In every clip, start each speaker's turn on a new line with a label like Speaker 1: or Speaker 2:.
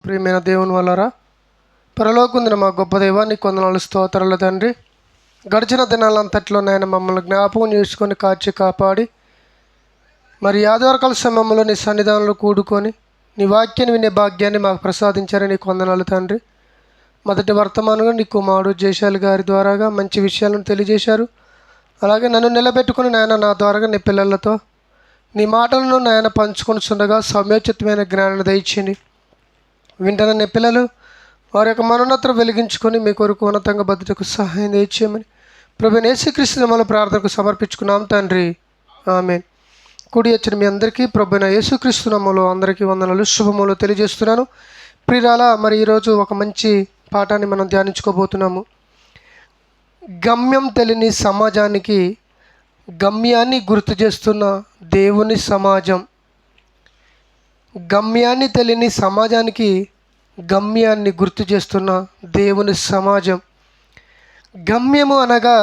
Speaker 1: ప్రియమైన దేవుని వల్లరా పరలోకుందిన మా గొప్ప దేవానికి కొందనాలు స్తోత్రాలు తండ్రి. గడిచిన దినాలంతట్లో నాయన మమ్మల్ని జ్ఞాపకం చేసుకొని కాచి కాపాడి మరి ఆదివారకాల సమయంలో నీ సన్నిధానంలో కూడుకొని నీ వాక్యాన్ని వినే భాగ్యాన్ని మాకు ప్రసాదించారని నీకు వందనాలు తండ్రి. మొదటి వర్తమానంగా నీ కుమారుడు జయశాలి గారి ద్వారాగా మంచి విషయాలను తెలియజేశారు. అలాగే నన్ను నిలబెట్టుకుని నాయన నా ద్వారాగా నీ పిల్లలతో నీ మాటలను నాయన పంచుకొని చుండగా సమ్యోచితమైన జ్ఞానాన్ని దయచేయండి. వింటున్న నీ పిల్లలు వారి యొక్క మనోన్నతను వెలిగించుకొని మీ కొరకు ఉన్నతంగా బతుకు సహాయం దయచేయమని ప్రభువైన యేసుక్రీస్తు నామములో ప్రార్థనకు సమర్పించుకున్నాం తండ్రి, ఆమేన్. కూడి వచ్చిన మీ అందరికీ ప్రభువైన యేసుక్రీస్తు నామములో అందరికీ వందనాలు శుభములు తెలియజేస్తున్నాను. ప్రియులాల, మరి ఈరోజు ఒక మంచి పాఠాన్ని మనం ధ్యానించుకోబోతున్నాము. గమ్యం తెలియని సమాజానికి గమ్యాన్ని గుర్తు చేస్తున్న దేవుని సమాజం. గమ్యాన్ని తెలియని సమాజానికి గమ్యాన్ని గుర్తు చేస్తున్న దేవుని సమాజం. గమ్యము అనగా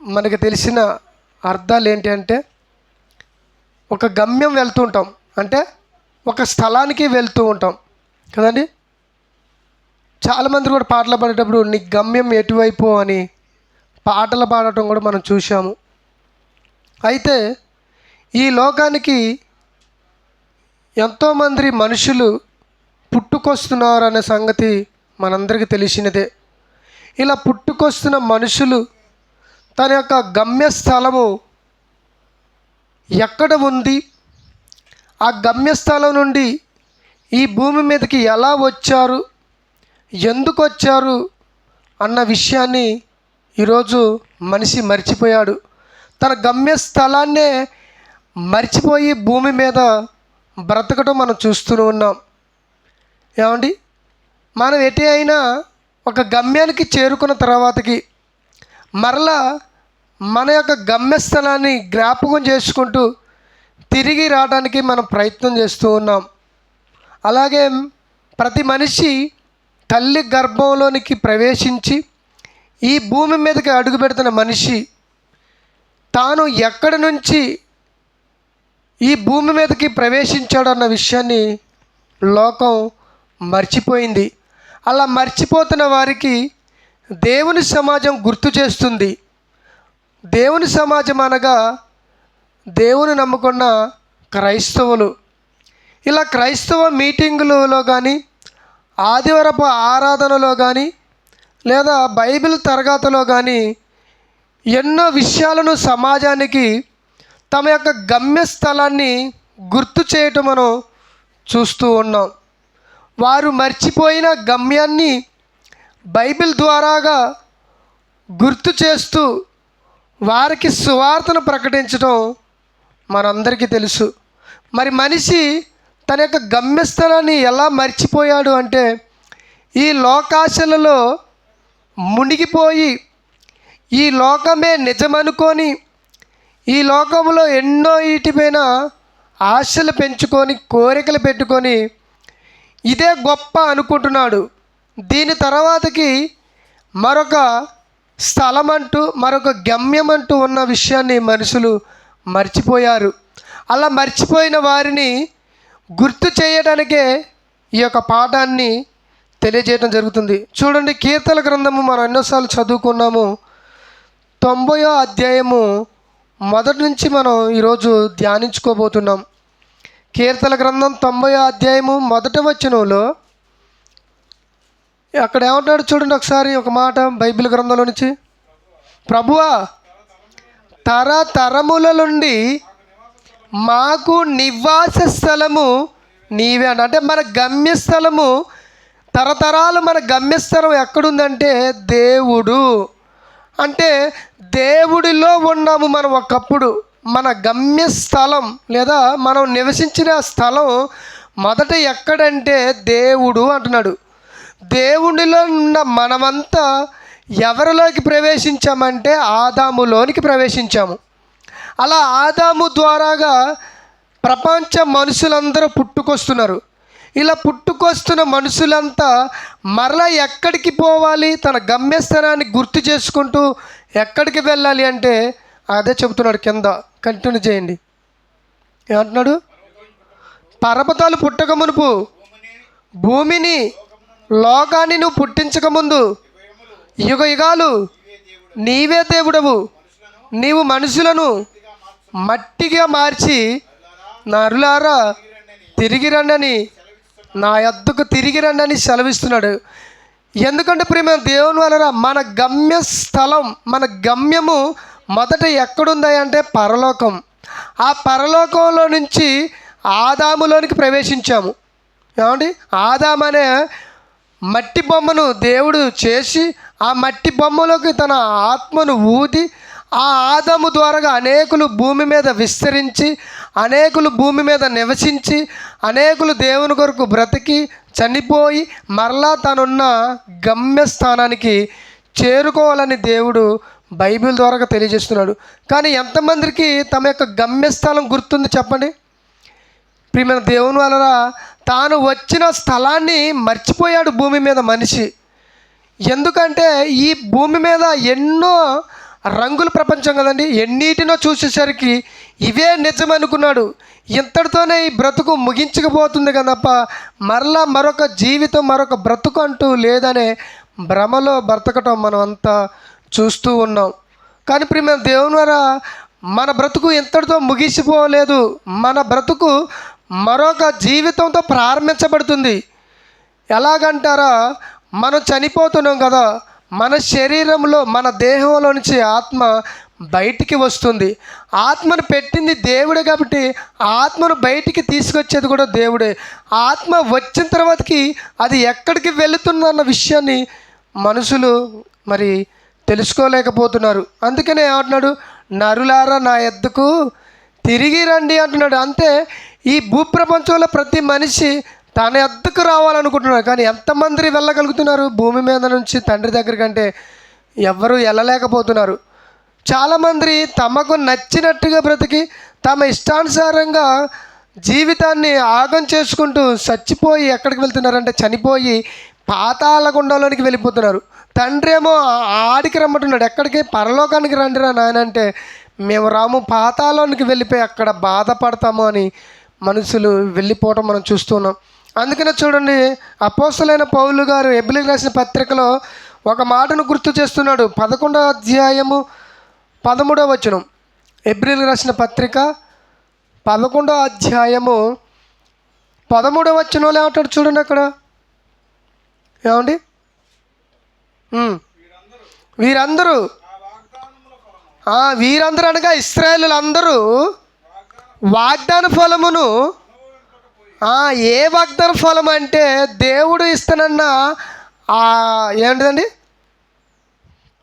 Speaker 1: మనకు తెలిసిన అర్థాలు ఏంటి అంటే, ఒక గమ్యం వెళ్తూ ఉంటాం అంటే ఒక స్థలానికి వెళ్తూ ఉంటాం కదండి. చాలామంది కూడా పాటలు పాడేటప్పుడు నీ గమ్యం ఎటువైపు అని పాటలు పాడటం కూడా మనం చూసాము. అయితే ఈ లోకానికి ఎంతోమంది మనుషులు పుట్టుకొస్తున్నారు అనే సంగతి మనందరికీ తెలిసినదే. ఇలా పుట్టుకొస్తున్న మనుషులు తన యొక్క గమ్యస్థలము ఎక్కడ ఉంది, ఆ గమ్యస్థలం నుండి ఈ భూమి మీదకి ఎలా వచ్చారు, ఎందుకు వచ్చారు అన్న విషయాన్ని ఈరోజు మనిషి మర్చిపోయాడు. తన గమ్యస్థలాన్నే మర్చిపోయి భూమి మీద బ్రతకటం మనం చూస్తూనే ఉన్నాం. ఏమండి, మనం ఎటు అయినా ఒక గమ్యానికి చేరుకున్న తర్వాతకి మరలా మన యొక్క గమ్యస్థలాన్ని జ్ఞాపకం చేసుకుంటూ తిరిగి రావడానికి మనం ప్రయత్నం చేస్తూ ఉన్నాం. అలాగే ప్రతి మనిషి తల్లి గర్భంలోనికి ప్రవేశించి ఈ భూమి మీదకి అడుగు పెడుతున్న మనిషి తాను ఎక్కడి నుంచి ఈ భూమి మీదకి ప్రవేశించాడు అన్న విషయాన్ని లోకం మర్చిపోయింది. అలా మర్చిపోతున్న వారికి దేవుని సమాజం గుర్తు చేస్తుంది. దేవుని సమాజం అనగా దేవుని నమ్ముకున్న క్రైస్తవులు. ఇలా క్రైస్తవ మీటింగులలో కానీ, ఆదివారపు ఆరాధనలో కానీ, లేదా బైబిల్ తరగతిలో కానీ ఎన్నో విషయాలను సమాజానికి తమ యొక్క గమ్యస్థలాన్ని గుర్తు చేయటం మనం చూస్తూ ఉన్నాం. వారు మర్చిపోయిన గమ్యాన్ని బైబిల్ ద్వారాగా గుర్తు చేస్తూ వారికి సువార్తను ప్రకటించడం మనందరికీ తెలుసు. మరి మనిషి తన యొక్క గమ్యస్థానాన్ని ఎలా మర్చిపోయాడు అంటే, ఈ లోకాశలలో మునిగిపోయి ఈ లోకమే నిజమనుకొని ఈ లోకంలో ఎన్నో వీటిపైన ఆశలు పెంచుకొని కోరికలు పెట్టుకొని ఇదే గొప్ప అనుకుంటున్నాడు. దీని తర్వాతకి మరొక స్థలం అంటూ మరొక గమ్యం అంటూ ఉన్న విషయాన్ని మనుషులు మర్చిపోయారు. అలా మర్చిపోయిన వారిని గుర్తు చేయడానికే ఈ యొక్క పాఠాన్ని తెలియజేయడం జరుగుతుంది. చూడండి, కీర్తన గ్రంథము మనం ఎన్నోసార్లు చదువుకున్నాము. 90వ అధ్యాయము మొదటి నుంచి మనం ఈరోజు ధ్యానించుకోబోతున్నాం. కీర్తన గ్రంథం 90వ అధ్యాయము మొదటి వచనంలో అక్కడ ఏమంటాడు చూడండి ఒకసారి, ఒక మాట బైబిల్ గ్రంథంలో నుంచి. ప్రభువా, తరతరముల నుండి మాకు నివాస స్థలము నీవే అంటే మన గమ్యస్థలము తరతరాలు. మన గమ్యస్థలం ఎక్కడుందంటే దేవుడు. అంటే దేవుడిలో ఉన్నాము మనం ఒకప్పుడు. మన గమ్యస్థలం లేదా మనం నివసించిన స్థలం మొదట ఎక్కడంటే దేవుడు అంటున్నాడు. దేవుడిలో ఉన్న మనమంతా ఎవరిలోకి ప్రవేశించామంటే ఆదాములోనికి ప్రవేశించాము. అలా ఆదాము ద్వారాగా ప్రపంచ మనుషులందరూ పుట్టుకొస్తున్నారు. ఇలా పుట్టుకొస్తున్న మనుషులంతా మరలా ఎక్కడికి పోవాలి, తన గమ్యస్థానాన్ని గుర్తు చేసుకుంటూ ఎక్కడికి వెళ్ళాలి అంటే అదే చెబుతున్నాడు. కింద కంటిన్యూ చేయండి. ఏమంటున్నాడు? పర్వతాలు పుట్టక మునుపు భూమిని లోకాన్ని నువ్వు పుట్టించకముందు యుగ యుగాలు నీవే దేవుడవు. నీవు మనుషులను మట్టిగా మార్చి నరులారా తిరిగి రండని, నా యొద్దకు తిరిగి రండని సెలవిస్తున్నాడు. ఎందుకంటే ప్రేమ దేవుని వలన మన గమ్యస్థలం, మన గమ్యము మొదట ఎక్కడుంది అంటే పరలోకం. ఆ పరలోకంలో నుంచి ఆదాములోనికి ప్రవేశించాము. ఏమండి, ఆదాము అనే మట్టి బొమ్మను దేవుడు చేసి ఆ మట్టి బొమ్మలోకి తన ఆత్మను ఊది ఆ ఆదాము ద్వారాగా అనేకులు భూమి మీద విస్తరించి, అనేకులు భూమి మీద నివసించి, అనేకులు దేవుని కొరకు బ్రతికి చనిపోయి మరలా తనున్న గమ్యస్థానానికి చేరుకోవాలని దేవుడు బైబిల్ ద్వారా తెలియజేస్తున్నాడు. కానీ ఎంతమందికి తమ యొక్క గమ్యస్థానం గుర్తుంది చెప్పండి? ప్రియమైన దేవుని వలన తాను వచ్చిన స్థలాన్ని మర్చిపోయాడు భూమి మీద మనిషి. ఎందుకంటే ఈ భూమి మీద ఎన్నో రంగుల ప్రపంచం కదండి, ఎన్నిటినో చూసేసరికి ఇవే నిజం అనుకున్నాడు. ఇంతటితోనే ఈ బ్రతుకు ముగించకపోతుంది కదప్ప మరలా మరొక జీవితం, మరొక బ్రతుకు అంటూ లేదనే భ్రమలో బ్రతకటం మనం అంతా చూస్తూ ఉన్నాం. కానీ ప్రియమైన దేవుని వల్ల మన బ్రతుకు ఇంతటితో ముగిసిపోలేదు. మన బ్రతుకు మరొక జీవితంతో ప్రారంభించబడుతుంది. ఎలాగంటారా, మనం చనిపోతున్నాం కదా, మన శరీరంలో, మన దేహంలో నుంచి ఆత్మ బయటికి వస్తుంది. ఆత్మను పెట్టింది దేవుడే కాబట్టి ఆత్మను బయటికి తీసుకొచ్చేది కూడా దేవుడే. ఆత్మ వచ్చిన తర్వాతకి అది ఎక్కడికి వెళుతుందన్న విషయాన్ని మనుషులు మరి తెలుసుకోలేకపోతున్నారు. అందుకనే ఏమంటున్నాడు, నరులారా నా యొద్దకు తిరిగి రండి అంటున్నాడు. అంతే, ఈ భూప్రపంచంలో ప్రతి మనిషి తన యొద్దకు రావాలనుకుంటున్నారు. కానీ ఎంతమంది వెళ్ళగలుగుతున్నారు భూమి మీద నుంచి తండ్రి దగ్గరికి అంటే? ఎవరు వెళ్ళలేకపోతున్నారు. చాలామంది తమకు నచ్చినట్టుగా బ్రతికి తమ ఇష్టానుసారంగా జీవితాన్ని ఆగం చేసుకుంటూ చచ్చిపోయి ఎక్కడికి వెళ్తున్నారంటే చనిపోయి పాతాళ గుండంలోనికి వెళ్ళిపోతున్నారు. తండ్రి ఏమో ఆడికి రమ్మంటున్నాడు, ఎక్కడికి? పరలోకానికి రండిరా నాయన అంటే మేము రాము, పాతాళానికి వెళ్ళిపోయి అక్కడ బాధపడతాము అని మనుషులు వెళ్ళిపోవటం మనం చూస్తున్నాం. అందుకనే చూడండి, అపోస్తలుడైన పౌలు గారు హెబ్రీయులకు రాసిన పత్రికలో ఒక మాటను గుర్తు చేస్తున్నాడు. 11వ అధ్యాయము 13వ వచనం. హెబ్రీయులకు రాసిన పత్రిక 11వ అధ్యాయము 13వ వచనంలో ఏమంటాడు చూడండి అక్కడ. ఏమండి, వీరందరూ వీరందరూ అనగా ఇశ్రాయేలులందరూ వాగ్దాన ఫలమును, ఏ వాగ్దాన ఫలం అంటే దేవుడు ఇస్తానన్న ఏంటిదండి,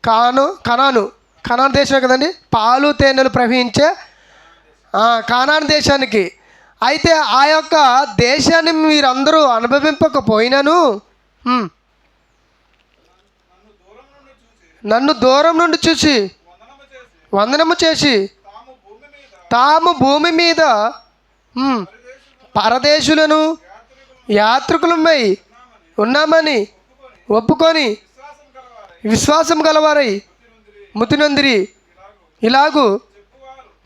Speaker 1: కనాను దేశమే కదండి, పాలు తేనెలు ప్రవహించే కానాను దేశానికి. అయితే ఆ యొక్క దేశాన్ని మీరందరూ అనుభవింపకపోయినను నన్ను దూరం నుండి చూసి వందనము చేసి తాము భూమి మీద పరదేశులను యాత్రికులమై ఉన్నామని ఒప్పుకొని విశ్వాసం గలవారై మృతినొందిరి. ఇలాగూ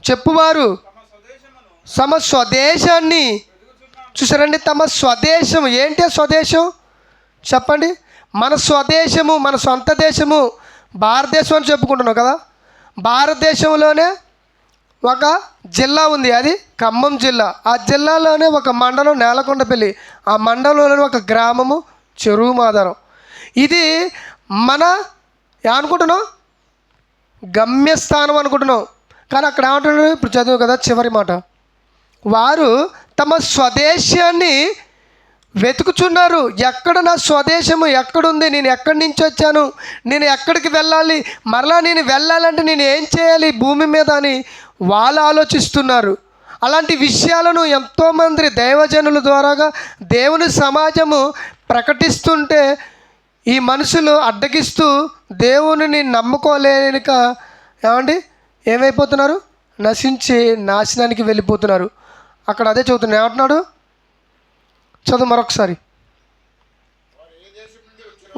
Speaker 1: చెప్పువారు తమ స్వదేశాన్ని చూసారండి. తమ స్వదేశం ఏంటి? స్వదేశం చెప్పండి. మన స్వదేశము, మన సొంత దేశము భారతదేశం అని చెప్పుకుంటున్నాం కదా. భారతదేశంలోనే ఒక జిల్లా ఉంది, అది ఖమ్మం జిల్లా. ఆ జిల్లాలోనే ఒక మండలం నేలకొండపల్లి, ఆ మండలంలోనే ఒక గ్రామము చెరువు మాధారం. ఇది మన అనుకుంటున్నాం గమ్యస్థానం అనుకుంటున్నాం. కానీ అక్కడ ఏమంటున్నారు, ఇప్పుడు చదువు కదా చివరి మాట, వారు తమ స్వదేశాన్ని వెతుకుచున్నారు. ఎక్కడ నా స్వదేశము ఎక్కడుంది, నేను ఎక్కడి నుంచి వచ్చాను, నేను ఎక్కడికి వెళ్ళాలి, మరలా నేను వెళ్ళాలంటే నేను ఏం చేయాలి భూమి మీద అని వాళ్ళు ఆలోచిస్తున్నారు. అలాంటి విషయాలను ఎంతోమంది దైవజనుల ద్వారాగా దేవుని సమాజము ప్రకటిస్తుంటే ఈ మనుషులు అడ్డగిస్తూ దేవునిని నమ్ముకోలేక ఏమైపోతున్నారు, నశించి నాశనానికి వెళ్ళిపోతున్నారు. అక్కడ అదే చదువుతున్నా, ఏమంటున్నాడు చదువు మరొకసారి.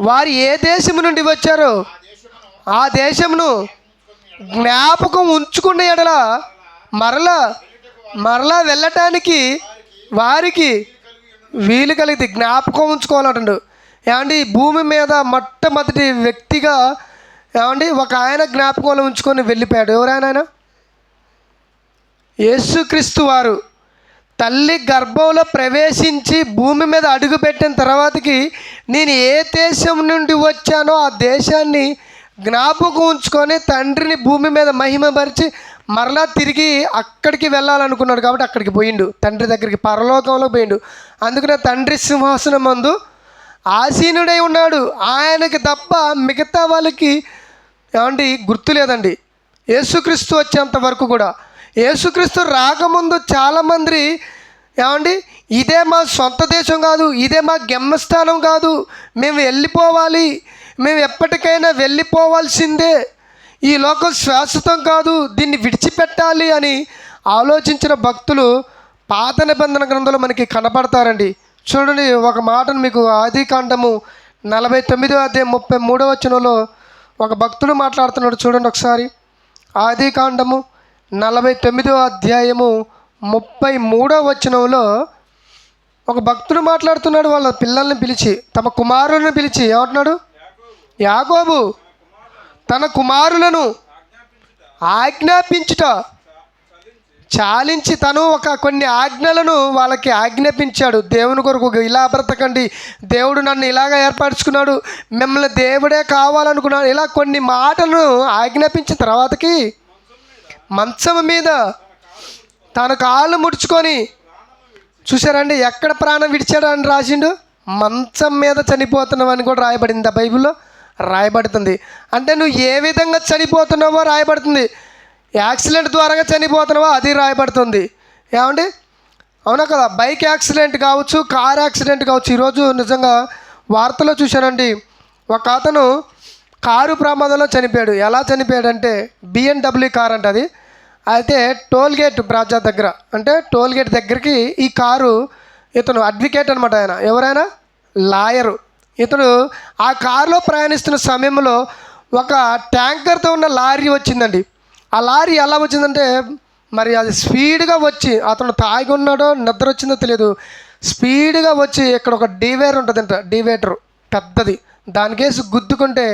Speaker 1: వారు ఏ దేశం నుండి వచ్చారో ఆ దేశమును జ్ఞాపకం ఉంచుకునే ఎడల మరలా వెళ్ళటానికి వారికి వీలు కలిగితే జ్ఞాపకం ఉంచుకోవాలంటాడు. ఏమండి ఈ భూమి మీద మొట్టమొదటి వ్యక్తిగా ఏమండి ఒక ఆయన జ్ఞాపకంలో ఉంచుకొని వెళ్ళిపోయాడు. ఎవరైనా యేసుక్రీస్తు వారు తల్లి గర్భంలో ప్రవేశించి భూమి మీద అడుగుపెట్టిన తర్వాతకి నేను ఏ దేశం నుండి వచ్చానో ఆ దేశాన్ని జ్ఞాపకం ఉంచుకొని తండ్రిని భూమి మీద మహిమపరిచి మరలా తిరిగి అక్కడికి వెళ్ళాలనుకున్నాడు. కాబట్టి అక్కడికి పోయిండు, తండ్రి దగ్గరికి, పరలోకంలో పోయిండు. అందుకనే తండ్రి సింహాసనం ముందు ఆసీనుడై ఉన్నాడు. ఆయనకి తప్ప మిగతా వాళ్ళకి ఏమండి గుర్తు లేదండి. యేసుక్రీస్తు వచ్చేంత వరకు కూడా. యేసుక్రీస్తు రాకముందు చాలామంది ఏమండి ఇదే మా సొంత దేశం కాదు, ఇదే మా గమ్యస్థానం కాదు, మేము వెళ్ళిపోవాలి, మేము ఎప్పటికైనా వెళ్ళిపోవాల్సిందే, ఈ లోకం శాశ్వతం కాదు, దీన్ని విడిచిపెట్టాలి అని ఆలోచించిన భక్తులు పాత నిబంధన గ్రంథంలో మనకి కనపడతారండి. చూడండి ఒక మాటను మీకు ఆదికాండము 49వ అధ్యాయం 33వ వచనంలో ఒక భక్తుడు మాట్లాడుతున్నాడు. చూడండి ఒకసారి. ఆదికాండము 49వ అధ్యాయము 33వ వచనంలో ఒక భక్తుడు మాట్లాడుతున్నాడు. వాళ్ళ పిల్లల్ని పిలిచి, తమ కుమారులను పిలిచి ఏమంటున్నాడు? యాకోబు తన కుమారులను ఆజ్ఞాపించుట చాలించి తను కొన్ని ఆజ్ఞలను వాళ్ళకి ఆజ్ఞాపించాడు. దేవుని కొరకు ఇలా బ్రతకండి, దేవుడు నన్ను ఇలాగ ఏర్పరచుకున్నాడు, మిమ్మల్ని దేవుడే కావాలనుకున్నాడు, ఇలా కొన్ని మాటలను ఆజ్ఞాపించిన తర్వాతకి మంచం మీద తన కాళ్ళు ముడుచుకొని, చూసారండి ఎక్కడ ప్రాణం విడిచాడు అని రాసిండు? మంచం మీద చనిపోతున్నావని కూడా రాయబడింది. ఆ బైబిల్లో రాయబడుతుంది. అంటే నువ్వు ఏ విధంగా చనిపోతున్నావో రాయబడుతుంది. యాక్సిడెంట్ ద్వారా చనిపోతున్నావో అది రాయబడుతుంది. ఏమండి అవునా కదా? బైక్ యాక్సిడెంట్ కావచ్చు, కార్ యాక్సిడెంట్ కావచ్చు. ఈరోజు నిజంగా వార్తలో చూశానండి, ఒక అతను కారు ప్రమాదంలో చనిపోయాడు. ఎలా చనిపోయాడంటే BMW కార్ అంట అది. అయితే టోల్గేట్ బ్రాజా దగ్గర, అంటే టోల్గేట్ దగ్గరికి ఈ కారు, ఇతను అడ్వకేట్ అనమాట. ఆయన ఎవరైనా లాయరు. ఇతను ఆ కారులో ప్రయాణిస్తున్న సమయంలో ఒక ట్యాంకర్తో ఉన్న లారీ వచ్చిందండి. ఆ లారీ ఎలా వచ్చిందంటే మరి అది స్పీడ్గా వచ్చి, అతను తాగి ఉన్నాడో నిద్ర వచ్చిందో తెలియదు, స్పీడ్గా వచ్చి ఇక్కడ ఒక డివైడర్ ఉంటుందంట, డివైడర్ పెద్దది, దానికేసి గుద్దుకుంటే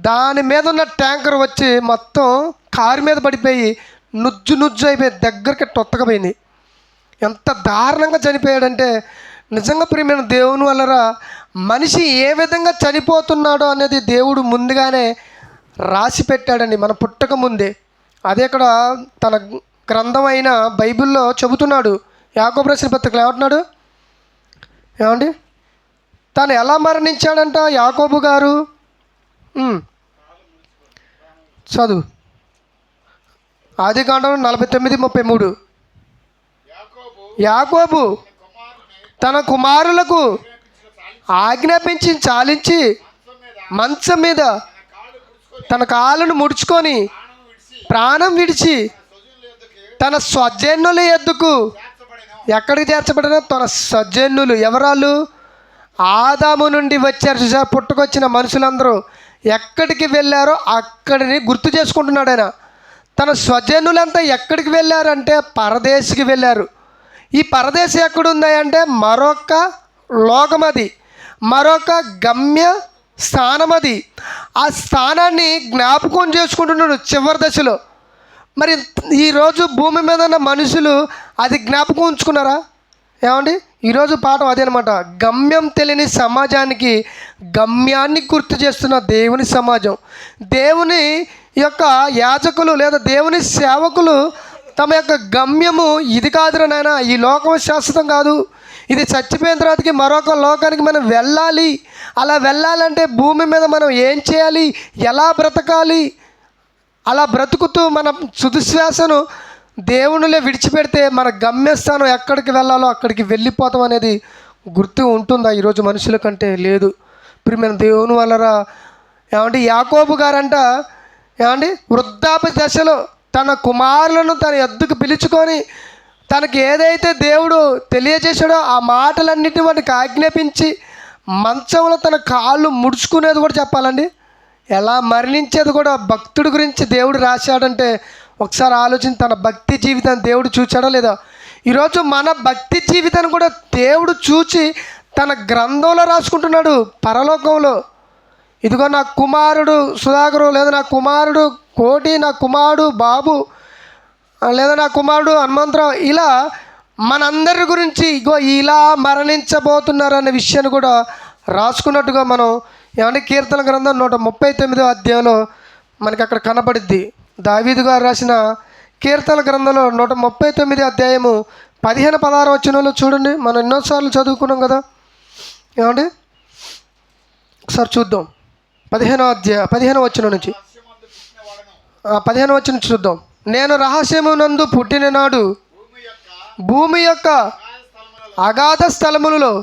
Speaker 1: దాని మీద ఉన్న ట్యాంకర్ వచ్చి మొత్తం కారు మీద పడిపోయి నుజ్జు అయిపోయి దగ్గరికి టొత్తకపోయింది. ఎంత దారుణంగా చనిపోయాడంటే నిజంగా ప్రియమైన దేవుని వల్లరా మనిషి ఏ విధంగా చనిపోతున్నాడో అనేది దేవుడు ముందుగానే రాసి పెట్టాడండి, మన పుట్టక ముందే. అదే ఇక్కడ తన గ్రంథం అయిన బైబిల్లో చెబుతున్నాడు. యాకోబు రాసిన పత్రికలో ఏమంటున్నాడు? ఏమండి తను ఎలా మరణించాడంట యాకోబు గారు? చదువు. ఆదికాండం 49:33. యాకోబు తన కుమారులకు ఆజ్ఞాపించి చాలించి మంచం మీద తన కాళ్ళను ముడుచుకొని ప్రాణం విడిచి తన స్వజనుల ఎద్దుకు, ఎక్కడికి చేర్చబడిన? తన స్వజనులు. ఎవరాళ్ళు? ఆదాము నుండి వచ్చారు చూసారు, పుట్టుకొచ్చిన మనుషులందరూ ఎక్కడికి వెళ్ళారో అక్కడిని గుర్తు చేసుకుంటున్నాడు ఆయన. తన స్వజనులంతా ఎక్కడికి వెళ్ళారంటే పరదేశికి వెళ్ళారు. ఈ పరదేశం ఎక్కడుంది అంటే మరొక లోకం, అది మరొక గమ్య స్థానం. అది ఆ స్థానాన్ని జ్ఞాపకం చేసుకుంటున్నాడు చివరి దశలో. మరి ఈరోజు భూమి మీద ఉన్న మనుషులు అది జ్ఞాపకం ఉంచుకున్నారా? ఏమండి ఈరోజు పాఠం అదే అనమాట. గమ్యం తెలియని సమాజానికి గమ్యాన్ని గుర్తు చేస్తున్న దేవుని సమాజం. దేవుని యొక్క యాజకులు లేదా దేవుని సేవకులు తమ యొక్క గమ్యము ఇది కాదురా నాయన, ఈ లోకం శాశ్వతం కాదు, ఇది చచ్చిపోయిన తర్వాతకి మరొక లోకానికి మనం వెళ్ళాలి. అలా వెళ్ళాలంటే భూమి మీద మనం ఏం చేయాలి, ఎలా బ్రతకాలి, అలా బ్రతుకుతూ మన సుదుశ్వాసను దేవునిలో విడిచిపెడితే మన గమ్యస్థానం ఎక్కడికి వెళ్ళాలో అక్కడికి వెళ్ళిపోతాం అనేది గుర్తు ఉంటుందా ఈరోజు మనుషుల కంటే? లేదు. ప్రియమైన దేవుని వల్లరా ఏమంటే యాకోబు గారంట ఏమండి వృద్ధాప్య దశలో తన కుమారులను తన ఎద్దుకు పిలుచుకొని తనకి ఏదైతే దేవుడు తెలియజేశాడో ఆ మాటలన్నిటిని వాటికి ఆజ్ఞాపించి మంచంలో తన కాళ్ళు ముడుచుకునేది కూడా చెప్పాలండి. ఎలా మరణించేది కూడా భక్తుడి గురించి దేవుడు రాశాడంటే ఒకసారి ఆలోచించి తన భక్తి జీవితాన్ని దేవుడు చూచాడో లేదా? ఈరోజు మన భక్తి జీవితాన్ని కూడా దేవుడు చూచి తన గ్రంథంలో రాసుకుంటున్నాడు పరలోకంలో. ఇదిగో నా కుమారుడు సుధాకరు, లేదా నా కుమారుడు కోటి, నా కుమారుడు బాబు, లేదా నా కుమారుడు హనుమంతరావు, ఇలా మనందరి గురించి ఇగో ఇలా మరణించబోతున్నారు అనే విషయాన్ని కూడా రాసుకున్నట్టుగా మనం ఏమంటే కీర్తన గ్రంథం 139వ అధ్యాయంలో మనకి అక్కడ కనబడిద్ది. దావీదు గారు రాసిన కీర్తన గ్రంథంలో 139 అధ్యాయము 15-16 వచనంలో చూడండి. మనం ఎన్నోసార్లు చదువుకున్నాం కదా, ఏమండి ఒకసారి చూద్దాం. 15వ వచనం నుంచి 15వ వచనం చూద్దాం. నేను రహస్యమునందు పుట్టిన నాడు భూమి యొక్క అగాధ స్థలములలో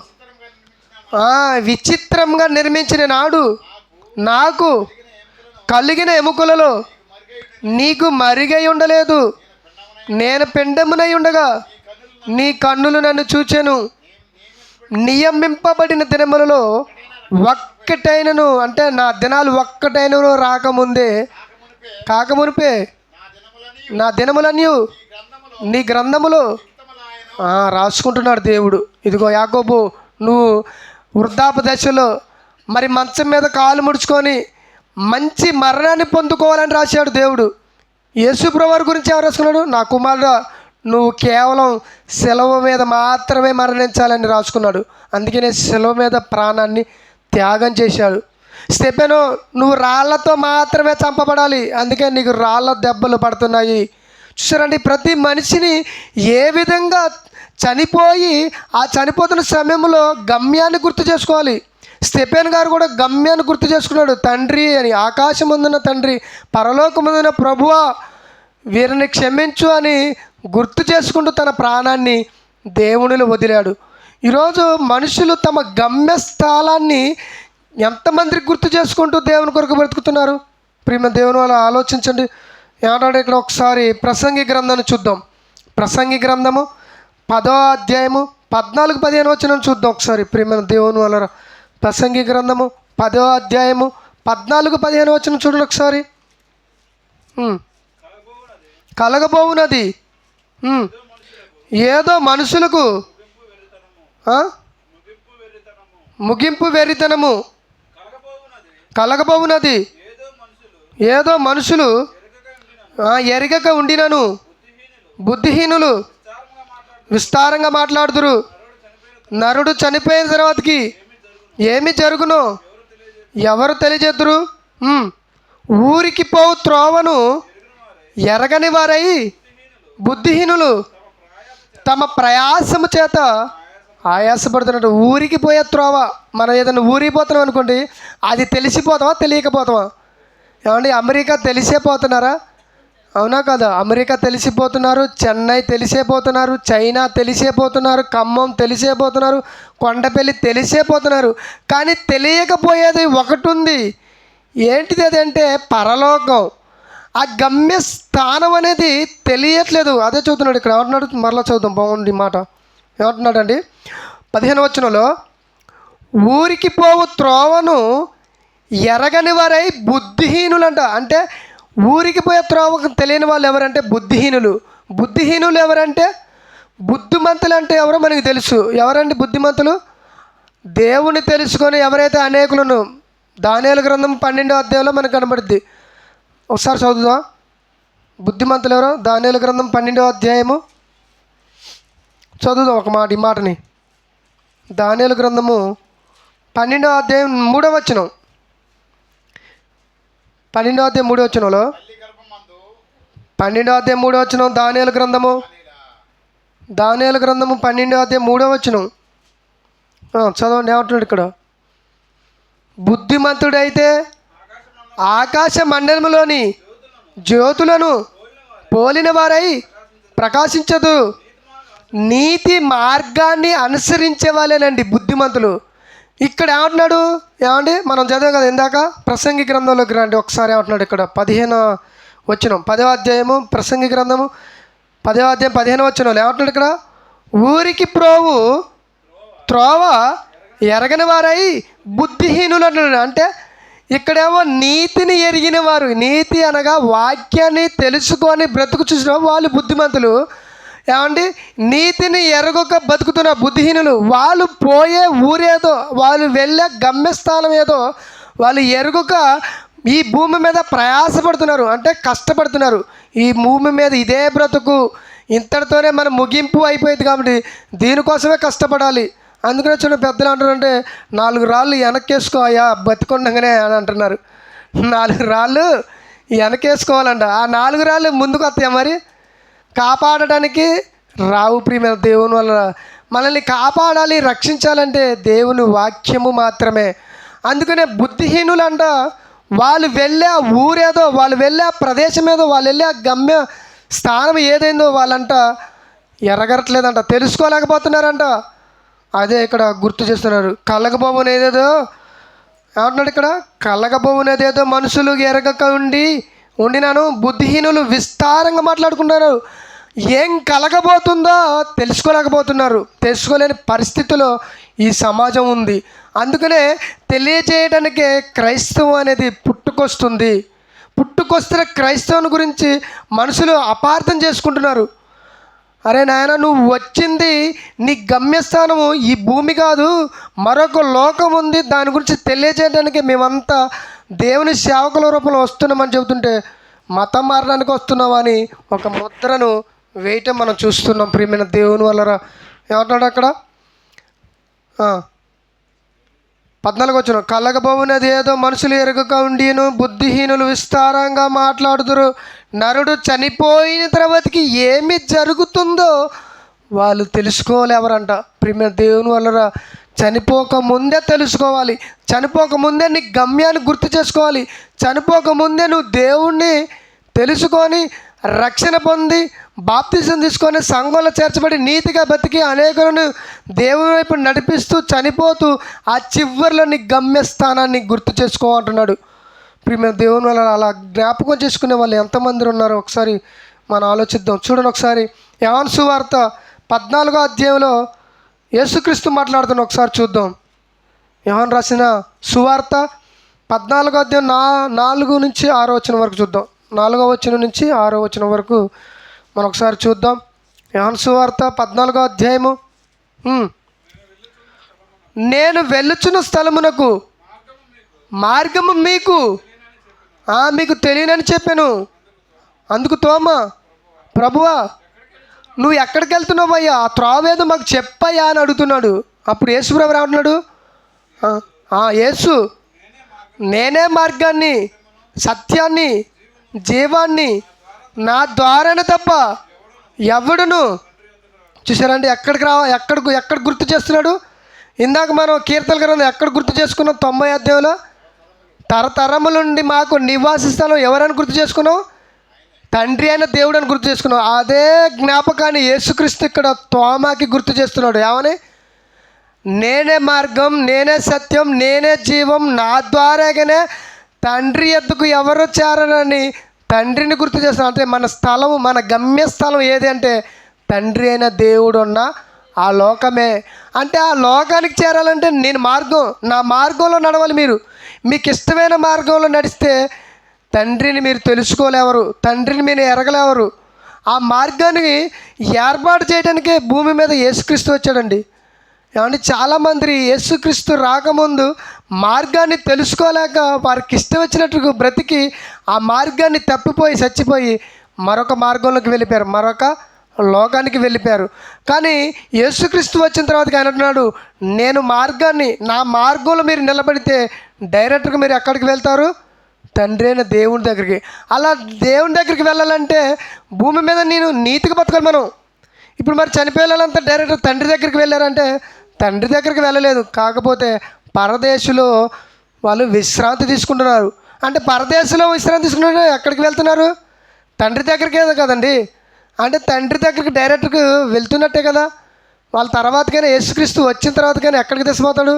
Speaker 1: విచిత్రంగా నిర్మించిన నాడు నాకు కలిగిన ఎముకలలో నీకు మరిగై ఉండలేదు. నేను పిండమునై ఉండగా నీ కన్నులు నన్ను చూచెను. నియమింపబడిన దినములలో ఒక్కటైనను, అంటే నా దినాలు ఒక్కటైనను రాకముందే కాకమునిపే నా దినములన్నీ నీ గ్రంథములో రాసుకుంటున్నాడు దేవుడు. ఇదిగో యాకోబు, నువ్వు వృద్ధాప దశలో మరి మంచం మీద కాలు ముడుచుకొని మంచి మరణాన్ని పొందుకోవాలని రాశాడు దేవుడు. యేసుప్రభువారి గురించి ఎవరు రాసుకున్నాడు? నా కుమారుడు, నువ్వు కేవలం సెలవు మీద మాత్రమే మరణించాలని రాసుకున్నాడు. అందుకనే సెలవు మీద ప్రాణాన్ని త్యాగం చేశాడు. స్టెఫెను, నువ్వు రాళ్లతో మాత్రమే చంపబడాలి, అందుకే నీకు రాళ్ళ దెబ్బలు పడుతున్నాయి. చూసారండి, ప్రతి మనిషిని ఏ విధంగా చనిపోయి ఆ చనిపోతున్న సమయంలో గమ్యాన్ని గుర్తు చేసుకోవాలి. స్టెఫెన్ గారు కూడా గమ్యాన్ని గుర్తు చేసుకున్నాడు. తండ్రి అని, ఆకాశం ముందున్న తండ్రి, పరలోకముందున్న ప్రభువా వీరిని క్షమించు అని గుర్తు చేసుకుంటూ తన ప్రాణాన్ని దేవునిలో వదిలాడు. ఈరోజు మనుషులు తమ గమ్యస్థానాన్ని ఎంతమందికి గుర్తు చేసుకుంటూ దేవుని కొరకు బ్రతుకుతున్నారు? ప్రియమైన దేవుని వల్ల ఆలోచించండి. ఏమంటాడు ఇక్కడ? ఒకసారి ప్రసంగి గ్రంథాన్ని చూద్దాం. ప్రసంగి గ్రంథము 10వ అధ్యాయము 14-15 వచనం చూద్దాం ఒకసారి. ప్రియమైన దేవుని వల్ల ప్రసంగి గ్రంథము 10వ అధ్యాయము 14-15 వచనం చూడండి ఒకసారి. కలగబోవునది ఏదో మనుషులకు ముగింపు వెర్రితనము, కలగబోవునది ఏదో మనుషులు ఎరగక ఉండినను బుద్ధిహీనులు విస్తారంగా మాట్లాడుదురు. నరుడు చనిపోయిన తర్వాతకి ఏమి జరుగునో ఎవరు తెలియజేద్దరు? ఊరికి పోవు త్రోవను ఎరగని వారై బుద్ధిహీనులు తమ ప్రయాసము చేత ఆయాసపడుతున్నట్టు. ఊరికి పోయే త్రోవ, మనం ఏదైనా ఊరికి పోతున్నాం అనుకోండి, అది తెలిసిపోతామా తెలియకపోతామా? ఏమండి, అమెరికా తెలిసే పోతున్నారా? అవునా కదా? అమెరికా తెలిసిపోతున్నారు, చెన్నై తెలిసేపోతున్నారు, చైనా తెలిసేపోతున్నారు, ఖమ్మం తెలిసేపోతున్నారు, కొండపల్లి తెలిసేపోతున్నారు. కానీ తెలియకపోయేది ఒకటి ఉంది. ఏంటిది? అదంటే పరలోకం. ఆ గమ్య స్థానం అనేది తెలియట్లేదు. అదే చదువుతున్నాడు ఇక్కడ. ఏమంటున్నాడు? మరలా చదువుతాం, బాగుంది మాట. ఏమంటున్నాడండి 15వ వచనంలో, ఊరికి పోవు త్రోవను ఎరగని వారై బుద్ధిహీనులంట. అంటే ఊరికి పోయే త్రోవకు తెలియని వాళ్ళు ఎవరంటే బుద్ధిహీనులు. బుద్ధిహీనులు ఎవరంటే, బుద్ధిమంతులు అంటే ఎవరో మనకి తెలుసు. ఎవరండి బుద్ధిమంతులు? దేవుని తెలుసుకొని ఎవరైతే అనేకులను, దానియేలు గ్రంథం 12వ అధ్యాయంలో మనకు కనబడుద్ది. ఒకసారి చదువుదాం. బుద్ధిమంతులు ఎవరో? దానియేలు గ్రంథం 12వ అధ్యాయము చదువుదాం ఒక మాట, ఈ మాటని. దానియేలు గ్రంథము 12వ అధ్యాయం 3వ వచనం. 12వ అధ్యాయం 3వ వచనంలో, 12వ అధ్యాయం 3వ వచనం, దానియేలు గ్రంథము 12వ అధ్యాయం 3వ వచనం చదవండి. ఏమంటున్నాడు ఇక్కడ? బుద్ధిమంతుడైతే ఆకాశ మండలములోని జ్యోతులను పోలిన వారై ప్రకాశించదు. నీతి మార్గాన్ని అనుసరించే వాళ్ళేనండి బుద్ధిమంతులు. ఇక్కడ ఏమంటున్నాడు? ఏమండి, మనం చదివాం కదా ఇందాక. ప్రసంగి గ్రంథంలోకి రండి ఒకసారి. ఏమంటున్నాడు ఇక్కడ? 15వ వచనం, 10వ అధ్యాయము ప్రసంగి గ్రంథము 10వ అధ్యాయం 15వ వచనంలో ఏమంటున్నాడు ఇక్కడ? ఊరికి ప్రోవు త్రోవ ఎరగని వారై బుద్ధిహీనులు అంటున్నాడు. అంటే ఇక్కడేమో నీతిని ఎరిగిన వారు, నీతి అనగా వాక్యాన్ని తెలుసుకొని బ్రతుకు చూసిన వాళ్ళు బుద్ధిమంతులు. ఏమండి, నీతిని ఎరగక బతుకుతున్న బుద్ధిహీనులు, వాళ్ళు పోయే ఊరేదో, వాళ్ళు వెళ్ళే గమ్యస్థానం ఏదో వాళ్ళు ఎరుగక ఈ భూమి మీద ప్రయాసపడుతున్నారు, అంటే కష్టపడుతున్నారు. ఈ భూమి మీద ఇదే బ్రతుకు, ఇంతటితోనే మన ముగింపు అయిపోయింది కాబట్టి దీనికోసమే కష్టపడాలి. అందుకనే చూడండి పెద్దలు అంటారంటే 4 రాళ్ళు వెనక్కేసుకో అయ్యా బతికొండగానే అని అంటున్నారు. 4 రాళ్ళు వెనకేసుకోవాలంట. ఆ 4 రాళ్ళు ముందుకు వస్తాయా మరి? కాపాడడానికి రావు. ప్రియమైన దేవుని వల్ల మనల్ని కాపాడాలి, రక్షించాలంటే దేవుని వాక్యము మాత్రమే. అందుకనే బుద్ధిహీనులంట వాళ్ళు వెళ్ళే ఊరేదో, వాళ్ళు వెళ్ళే ప్రదేశం ఏదో, వాళ్ళు వెళ్ళే గమ్య స్థానం ఏదైందో వాళ్ళంట ఎరగట్లేదంట, తెలుసుకోలేకపోతున్నారంట. అదే ఇక్కడ గుర్తు చేస్తున్నారు. కలగబోవునేదేదో ఏమంటున్నాడు ఇక్కడ, కలగబోవునేదేదో మనుషులు ఎరగక ఉండినాను. బుద్ధిహీనులు విస్తారంగా మాట్లాడుకుంటారు. ఏం కలగబోతుందో తెలుసుకోలేకపోతున్నారు. తెలుసుకోలేని పరిస్థితిలో ఈ సమాజం ఉంది. అందుకనే తెలియజేయడానికే క్రైస్తవం అనేది పుట్టుకొస్తుంది. పుట్టుకొస్తున్న క్రైస్తవం గురించి మనుషులు అపార్థం చేసుకుంటున్నారు. అరే నాయన, నువ్వు వచ్చింది నీ గమ్యస్థానము ఈ భూమి కాదు, మరొక లోకం ఉంది, దాని గురించి తెలియజేయడానికి మేమంతా దేవుని సేవకుల రూపంలో వస్తున్నామని చెబుతుంటే మతం మారడానికి వస్తున్నామని ఒక ముద్రను వేయటం మనం చూస్తున్నాం. ప్రియమైన దేవుని వల్ల ఏమంటాడు అక్కడ 14 వచ్చిన, కలగబోవునది ఏదో మనుషులు ఎరగక ఉండిను, బుద్ధిహీనులు విస్తారంగా మాట్లాడుతురు. నరుడు చనిపోయిన తర్వాతకి ఏమి జరుగుతుందో వాళ్ళు తెలుసుకోలేవరంట. ప్రియమైన దేవుని వల్ల చనిపోకముందే తెలుసుకోవాలి. చనిపోకముందే నీ గమ్యాన్ని గుర్తు చేసుకోవాలి. చనిపోకముందే నువ్వు దేవుణ్ణి తెలుసుకొని రక్షణ పొంది బాప్తిజం తీసుకొని సంఘంలో చేర్చబడి నీతిగా బతికి అనేకులను దేవుని వైపు నడిపిస్తూ చనిపోతూ ఆ చివరిలో నీ గమ్యస్థానాన్ని గుర్తు చేసుకోమంటున్నాడు. ప్రియమైన దేవుని వల్ల అలా జ్ఞాపకం చేసుకునే వాళ్ళు ఎంతమంది ఉన్నారో ఒకసారి మనం ఆలోచిద్దాం. చూడండి ఒకసారి యోహాను సువార్త 14వ అధ్యాయంలో యేసుక్రీస్తు మాట్లాడుతున్న ఒకసారి చూద్దాం. యోహాను రాసిన సువార్త 14వ అధ్యాయం 4 నుంచి 6వ వచనం వరకు చూద్దాం. 4వ వచనం నుంచి 6వ వచనం వరకు మనం ఒకసారి చూద్దాం. యోహాను సువార్త 14వ అధ్యాయము. నేను వెళ్ళుచున్న స్థలమునకు మార్గము మీకు తెలియనని చెప్పాను. అందుకు తోమా, ప్రభువా నువ్వు ఎక్కడికి వెళ్తున్నావు అయ్యా, ఆ త్రోవేదో మాకు చెప్పయ్యా అని అడుగుతున్నాడు. అప్పుడు యేసు ప్రభు ఏమంటున్నాడు, యేసు నేనే మార్గాన్ని సత్యాన్ని జీవాన్ని, నా ద్వారానే తప్ప ఎవడును. చూసారండి ఎక్కడ గుర్తు చేస్తున్నాడు. ఇందాక మనం కీర్తన గ్రంథం ఎక్కడ గుర్తు చేసుకున్నాం? 90వ అధ్యాయంలో తరతరముల నుండి మాకు నివాస స్థలం ఎవరని గుర్తు చేసుకున్నాం? తండ్రి అయిన దేవుడు అని గుర్తు చేసుకున్నాం. అదే జ్ఞాపకాన్ని యేసుక్రీస్తు ఇక్కడ తోమాకి గుర్తు చేస్తున్నాడు. ఏమని? నేనే మార్గం, నేనే సత్యం, నేనే జీవం, నా ద్వారాగానే తండ్రి ఎద్దుకు ఎవరు చేరనని తండ్రిని గుర్తు చేస్తున్నాం. అంటే మన స్థలము, మన గమ్యస్థలం ఏది అంటే తండ్రి అయిన దేవుడు ఉన్న ఆ లోకమే. అంటే ఆ లోకానికి చేరాలంటే నేను మార్గం, నా మార్గంలో నడవాలి. మీకు ఇష్టమైన మార్గంలో నడిస్తే తండ్రిని మీరు తెలుసుకోలేవరు, తండ్రిని మీరు ఎరగలేవరు. ఆ మార్గాన్ని ఏర్పాటు చేయడానికే భూమి మీద యేసుక్రీస్తు వచ్చాడండి. ఏమంటే చాలామంది యేసుక్రీస్తు రాకముందు మార్గాన్ని తెలుసుకోలేక వారికి ఇష్టం వచ్చినట్టు బ్రతికి ఆ మార్గాన్ని తప్పిపోయి చచ్చిపోయి మరొక మార్గంలోకి వెళ్ళిపోయారు, మరొక లోకానికి వెళ్ళిపోయారు. కానీ యేసుక్రీస్తు వచ్చిన తర్వాత ఆయన అంటున్నాడు, నేను మార్గాన్ని, నా మార్గంలో మీరు నిలబడితే డైరెక్ట్గా మీరు ఎక్కడికి వెళ్తారు? తండ్రి అయిన దేవుని దగ్గరికి. అలా దేవుని దగ్గరికి వెళ్ళాలంటే భూమి మీద నేను నీతిగా బతకాలి. మనం ఇప్పుడు మరి చనిపోయే వాళ్ళంతా డైరెక్ట్ తండ్రి దగ్గరికి వెళ్ళారంటే తండ్రి దగ్గరికి వెళ్ళలేదు. కాకపోతే పరదేశులో వాళ్ళు విశ్రాంతి తీసుకుంటున్నారు. అంటే పరదేశంలో విశ్రాంతి తీసుకుంటున్నారు, ఎక్కడికి వెళ్తున్నారు? తండ్రి దగ్గరికే కదండి. అంటే తండ్రి దగ్గరికి డైరెక్ట్గా వెళ్తున్నట్టే కదా. వాళ్ళ తర్వాత కానీ యేసుక్రీస్తు వచ్చిన తర్వాత కానీ ఎక్కడికి తీసుకుపోతాడు?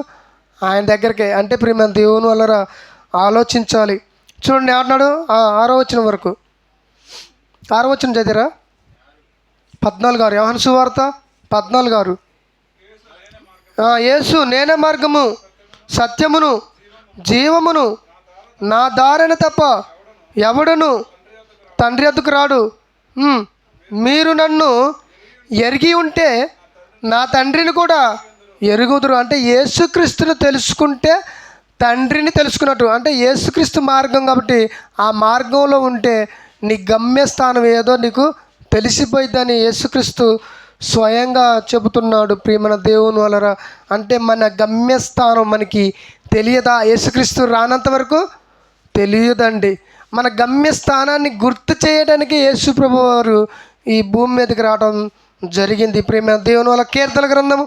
Speaker 1: ఆయన దగ్గరికే. అంటే ప్రియమైన దేవుని వల్ల ఆలోచించాలి. చూడండి ఏమంటున్నాడు 6వ వచనం వరకు. 6వ వచనం చదివారా? 14 యోహాను సువార్త 14. యేసు నేనే మార్గము సత్యమును జీవమును, నా దారిని తప్ప ఎవడును తండ్రి వద్దకు రాడు. మీరు నన్ను ఎరిగి ఉంటే నా తండ్రిని కూడా ఎరుగుదురు. అంటే యేసుక్రీస్తుని తెలుసుకుంటే తండ్రిని తెలుసుకున్నట్టు. అంటే యేసుక్రీస్తు మార్గం కాబట్టి ఆ మార్గంలో ఉంటే నీ గమ్యస్థానం ఏదో నీకు తెలిసిపోయిద్దని యేసుక్రీస్తు స్వయంగా చెబుతున్నాడు. ప్రియమైన దేవుని వలన అంటే మన గమ్యస్థానం మనకి తెలియదా? యేసుక్రీస్తు రానంత వరకు తెలియదండి. మన గమ్యస్థానాన్ని గుర్తు చేయడానికి యేసు ప్రభు వారు ఈ భూమి మీదకి రావడం జరిగింది. ప్రియమైన దేవుని వల్ల కీర్తన గ్రంథము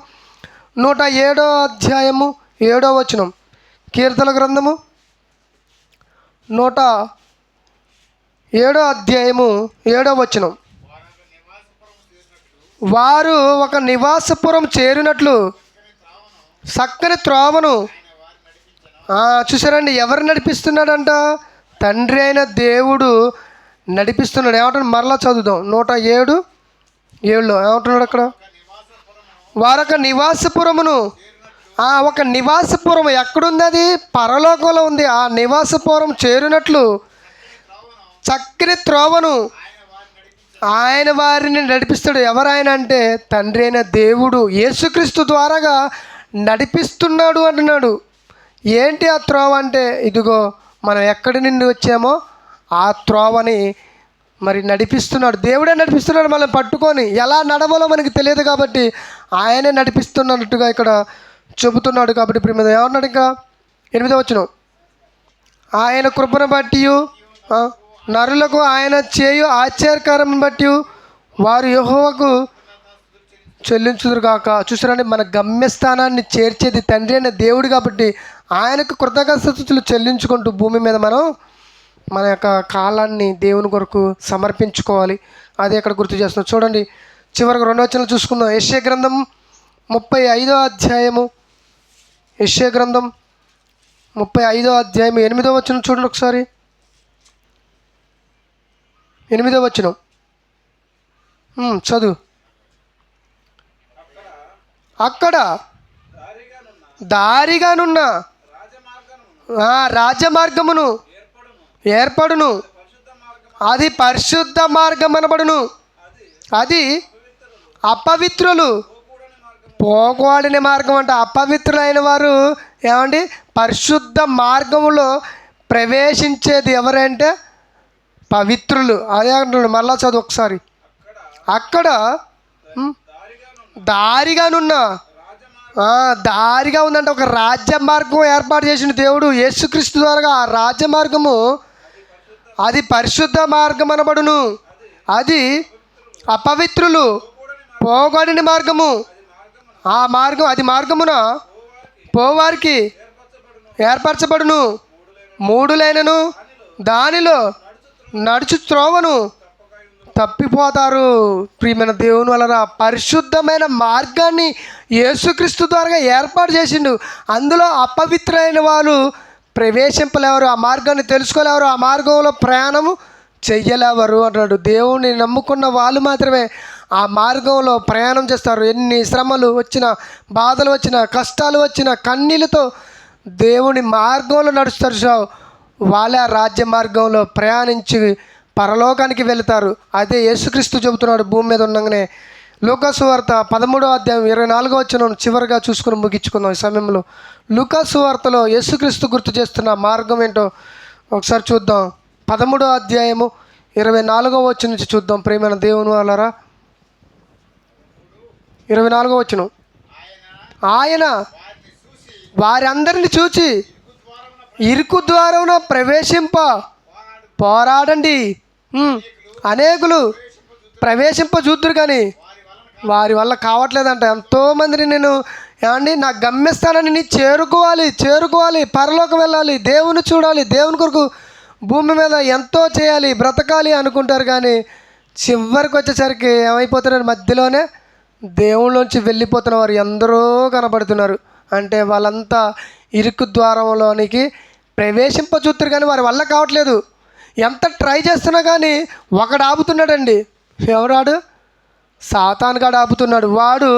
Speaker 1: 107వ అధ్యాయము 7వ వచనం. కీర్తన గ్రంథము 107వ అధ్యాయము 7వ వచనం. వారు ఒక నివాసపురం చేరినట్లు చక్కని త్రోవను చూసారండి. ఎవరు నడిపిస్తున్నాడంట? తండ్రి అయిన దేవుడు నడిపిస్తున్నాడు. ఏమంటాడు? మరలా చదువుదాం. 107:7 ఏమంటున్నాడు అక్కడ? వారొక నివాసపురమును. ఒక నివాసపురం ఎక్కడుంది? అది పరలోకంలో ఉంది. ఆ నివాసపురం చేరినట్లు చక్కని త్రోవను ఆయన వారిని నడిపిస్తాడు. ఎవరాయన అంటే తండ్రి అయిన దేవుడు యేసుక్రీస్తు ద్వారాగా నడిపిస్తున్నాడు అంటున్నాడు. ఏంటి ఆ త్రోవ అంటే? ఇదిగో మనం ఎక్కడి నుండి వచ్చామో ఆ త్రోవని మరి నడిపిస్తున్నాడు. దేవుడే నడిపిస్తున్నాడు. మనం పట్టుకొని ఎలా నడవాలో మనకి తెలియదు కాబట్టి ఆయనే నడిపిస్తున్నట్టుగా ఇక్కడ చెబుతున్నాడు. కాబట్టి ప్రియమైన ఏమన్నాడు ఇంకా 8వ వచనం. ఆయన కృపను బట్టి నరులకు ఆయన చేయు ఆశ్చర్యకరం బట్టి వారు యెహోవాకు చెల్లించుదురు కాక. చూసారండి, మన గమ్యస్థానాన్ని చేర్చేది తండ్రి అయిన దేవుడు కాబట్టి ఆయనకు కృతజ్ఞతలు చెల్లించుకుంటూ భూమి మీద మనం మన యొక్క కాలాన్ని దేవుని కొరకు సమర్పించుకోవాలి. అదే ఇక్కడ గుర్తు చేస్తున్నాం. చూడండి, చివరికి 2వ వచనం చూసుకుందాం. యెషయా గ్రంథం 35వ అధ్యాయము. యెషయా గ్రంథం 35వ అధ్యాయం 8వ వచనం చూడండి ఒకసారి. 8వ వచనం చదువు. అక్కడ దారిగానున్న రాజమార్గమును ఏర్పడును, అది పరిశుద్ధ మార్గం అనబడును. అది అపవిత్రులు పోకూడని మార్గం అంట. అపవిత్రులైన వారు ఏమండి పరిశుద్ధ మార్గములో ప్రవేశించేది ఎవరంటే పవిత్రులు. అదే అంటున్నాడు. మళ్ళా చదువు ఒకసారి. అక్కడ దారిగానున్న దారిగా ఉందంటే ఒక రాజ్య మార్గం ఏర్పాటు చేసిన దేవుడు యేసుక్రీస్తు ద్వారా. ఆ రాజ్య మార్గము అది పరిశుద్ధ మార్గం అనబడును. అది అపవిత్రులు పోగొడిన మార్గము. ఆ మార్గం అది మార్గమున పోవారికి ఏర్పరచబడును. 3 లైనను దానిలో నడుచు త్రోవను తప్పిపోతారు. ప్రియమైన దేవుని వలన పరిశుద్ధమైన మార్గాన్ని యేసుక్రీస్తు ద్వారా ఏర్పాటు చేసిండు. అందులో అపవిత్రులైన వాళ్ళు ప్రవేశింపలేవారు, ఆ మార్గాన్ని తెలుసుకోలేవారు, ఆ మార్గంలో ప్రయాణము చెయ్యలేవారు అంటాడు. దేవుని నమ్ముకున్న వాళ్ళు మాత్రమే ఆ మార్గంలో ప్రయాణం చేస్తారు. ఎన్ని శ్రమలు వచ్చినా, బాధలు వచ్చినా, కష్టాలు వచ్చినా కన్నీళ్ళతో దేవుని మార్గంలో నడుస్తారు. వాళ్ళే ఆ రాజ్య మార్గంలో ప్రయాణించి పరలోకానికి వెళతారు. అదే యేసుక్రీస్తు చెబుతున్నాడు భూమి మీద ఉండగానే. లూకాసు వార్త 13వ అధ్యాయం 24వ వచనం చివరిగా చూసుకుని ముగించుకుందాం ఈ సమయంలో. లూకాసు వార్తలో యేసుక్రీస్తు గుర్తు చేస్తున్న మార్గం ఏంటో ఒకసారి చూద్దాం. 13వ అధ్యాయము 24వ వచనం నుంచి చూద్దాం. ప్రియమైన దేవుని వాళ్ళారా, 24వ వచనం. ఆయన వారందరిని చూచి ఇరుకు ద్వారమున ప్రవేశింప పోరాడండి. అనేకులు ప్రవేశింప చూద్దురు కానీ వారి వల్ల కావట్లేదంట. ఎంతోమందిని నేను ఏమండి నా గమ్యస్థానాన్ని చేరుకోవాలి, పరలోకం వెళ్ళాలి, దేవుని చూడాలి, దేవుని కొరకు భూమి మీద ఎంతో చేయాలి, బ్రతకాలి అనుకుంటారు. కానీ చివరికి వచ్చేసరికి ఏమైపోతున్నారు? మధ్యలోనే దేవుళ్ళలోంచి వెళ్ళిపోతున్న వారు ఎందరో కనబడుతున్నారు. అంటే వాళ్ళంతా ఇరుకు ద్వారంలోనికి ప్రవేశింప చూస్తారు కానీ వారి వల్ల కావట్లేదు. ఎంత ట్రై చేస్తున్నా కానీ ఒకడు ఆపుతున్నాడండి. ఎవరాడు? సాతానుగాడు ఆపుతున్నాడు. వాడు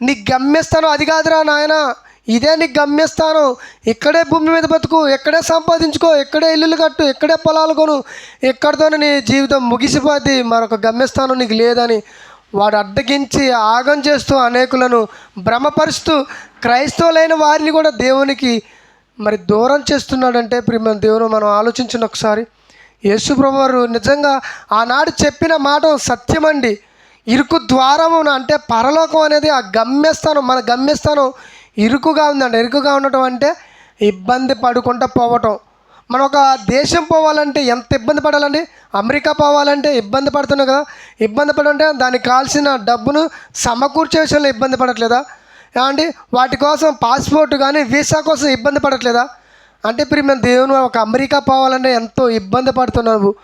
Speaker 1: నీ గమ్యస్థానం అది కాదురా నాయన, ఇదే నీ గమ్యస్థానం, ఇక్కడే భూమి మీద బతుకు, ఇక్కడే సంపాదించుకో, ఇక్కడే ఇల్లులు కట్టు, ఇక్కడే పొలాలు కొను, ఇక్కడితోనే నీ జీవితం ముగిసిపోద్ది, మరొక గమ్యస్థానం నీకు లేదని వాడు అడ్డగించి ఆగం చేస్తూ అనేకులను భ్రమపరుస్తూ క్రైస్తవులైన వారిని కూడా దేవునికి మరి దూరం చేస్తున్నాడంటే ప్రియమైన దేవుని మనం ఆలోచించిన ఒకసారి. యేసు ప్రభువు వారు నిజంగా ఆనాడు చెప్పిన మాట సత్యమండి. ఇరుకు ద్వారము అంటే పరలోకం అనేది ఆ గమ్యస్థానం, మన గమ్యస్థానం ఇరుకుగా ఉందండి. ఇరుకుగా ఉండటం అంటే ఇబ్బంది పడుకుంటూ పోవటం. మనం ఒక దేశం పోవాలంటే ఎంత ఇబ్బంది పడాలండి. అమెరికా పోవాలంటే ఇబ్బంది పడుతున్నాం కదా. ఇబ్బంది పడుంటే దానికి కావాల్సిన డబ్బును సమకూర్చే విషయంలో ఇబ్బంది పడట్లేదా ఏమండి? వాటి కోసం పాస్పోర్ట్ కానీ వీసా కోసం ఇబ్బంది పడట్లేదా? అంటే ఇప్పుడు మేము దేవుని ఒక అమెరికా పోవాలంటే ఎంతో ఇబ్బంది పడుతున్నావు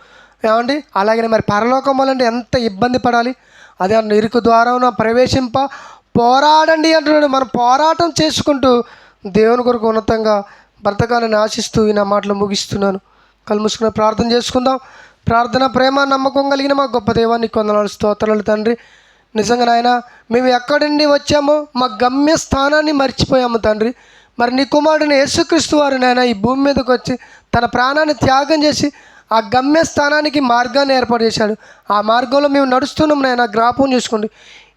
Speaker 1: ఏమండి? అలాగే మరి పరలోకం పోవాలంటే ఎంత ఇబ్బంది పడాలి. అదే ఇరుకు ద్వారా ప్రవేశింప పోరాడండి అంటున్నాడు. మనం పోరాటం చేసుకుంటూ దేవుని కొరకు ఉన్నతంగా బ్రతకాలని ఆశిస్తూ ఈ నా మాటలు ముగిస్తున్నాను. కళ్ళు మూసుకుని ప్రార్థన చేసుకుందాం. ప్రార్థన, ప్రేమ, నమ్మకం కలిగిన మా గొప్ప దేవాన్ని కొందనాలు స్తోత్రాలు తండ్రి. నిజంగా నాయన మేము ఎక్కడి నుండి వచ్చామో మా గమ్య స్థానాన్ని మర్చిపోయాము తండ్రి. మరి నీ కుమారుడిని యేసుక్రీస్తు వారు నాయన ఈ భూమి మీదకి వచ్చి తన ప్రాణాన్ని త్యాగం చేసి ఆ గమ్య స్థానానికి మార్గాన్ని ఏర్పాటు చేశాడు. ఆ మార్గంలో మేము నడుస్తున్నాం నాయన, జ్ఞాపకం చేసుకోండి.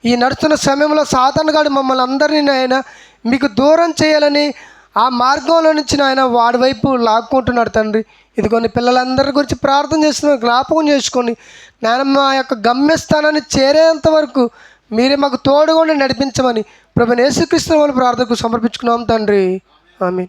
Speaker 1: ఈ నడుస్తున్న సమయంలో సాతానుగాడు మమ్మల్ని అందరినీ నాయన మీకు దూరం చేయాలని ఆ మార్గంలో నుంచి నాయన వాడి వైపు లాక్కుంటున్నాడు తండ్రి. ఇది కొన్ని పిల్లలందరి గురించి ప్రార్థన చేస్తున్నాం, జ్ఞాపకం చేసుకోండి నాయన. మా యొక్క గమ్యస్థానాన్ని చేరేంత వరకు మీరే మాకు తోడుగా నడిపించమని ప్రభువైన యేసుక్రీస్తు వారి ప్రార్థనకు సమర్పించుకున్నాం తండ్రి. ఆమేన్.